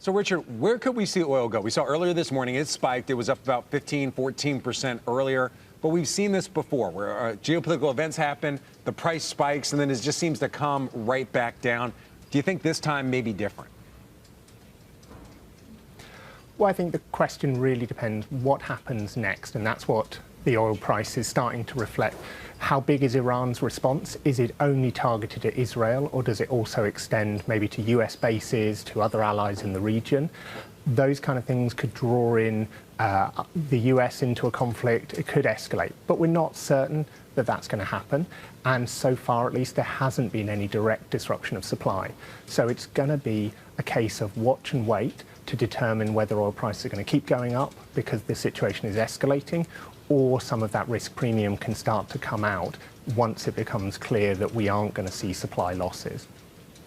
So, Richard, where could we see oil go? We saw earlier this morning it spiked. It was up about 14% earlier. But we've seen this before where geopolitical events happen, the price spikes, and then it just seems to come right back down. Do you think this time may be different? Well, I think the question really depends what happens next, and that's what the oil price is starting to reflect. How big is Iran's response? Is it only targeted at Israel, or does it also extend maybe to US bases, to other allies in the region? Those kind of things could draw in the US into a conflict. It could escalate, but we're not certain that that's going to happen. And so far, at least, there hasn't been any direct disruption of supply. So it's going to be a case of watch and wait to determine whether oil prices are going to keep going up because the situation is escalating, or some of that risk premium can start to come out once it becomes clear that we aren't going to see supply losses.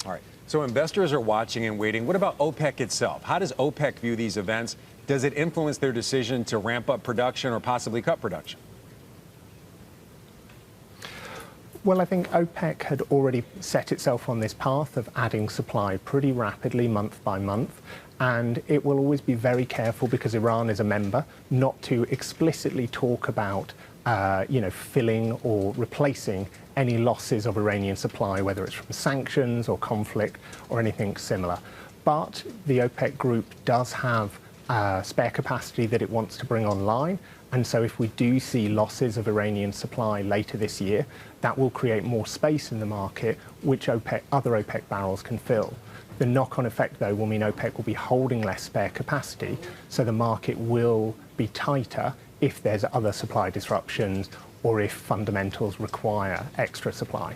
All right. So investors are watching and waiting. What about OPEC itself? How does OPEC view these events? Does it influence their decision to ramp up production or possibly cut production? Well, I think OPEC had already set itself on this path of adding supply pretty rapidly month by month. And it will always be very careful, because Iran is a member, not to explicitly talk about, filling or replacing any losses of Iranian supply, whether it's from sanctions or conflict or anything similar. But the OPEC group does have spare capacity that it wants to bring online. And so if we do see losses of Iranian supply later this year, that will create more space in the market, which other OPEC barrels can fill. The knock-on effect, though, will mean OPEC will be holding less spare capacity, so the market will be tighter if there's other supply disruptions or if fundamentals require extra supply.